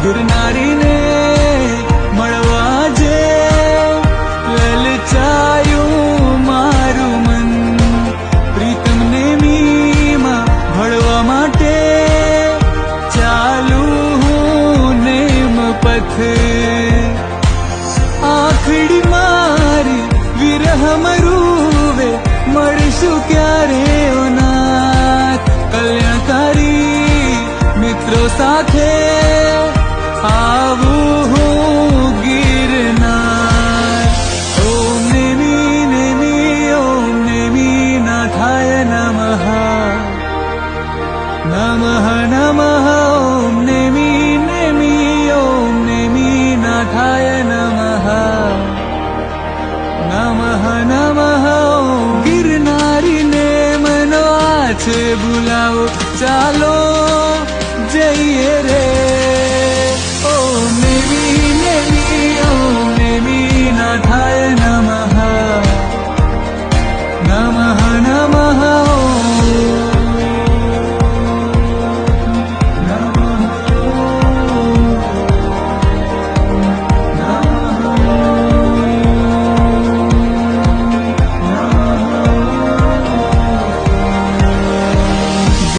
गिरनारीने મળવા જે લલચાયું મારું મન પ્રીતમને મીમાં ભળવા માટે ચાલુ હું નેમ પથ આખડી મારી વિરહ મરુવે મળશું ક્યારે ઓ નાથ કલ્યાણકારી મિત્રો સાથે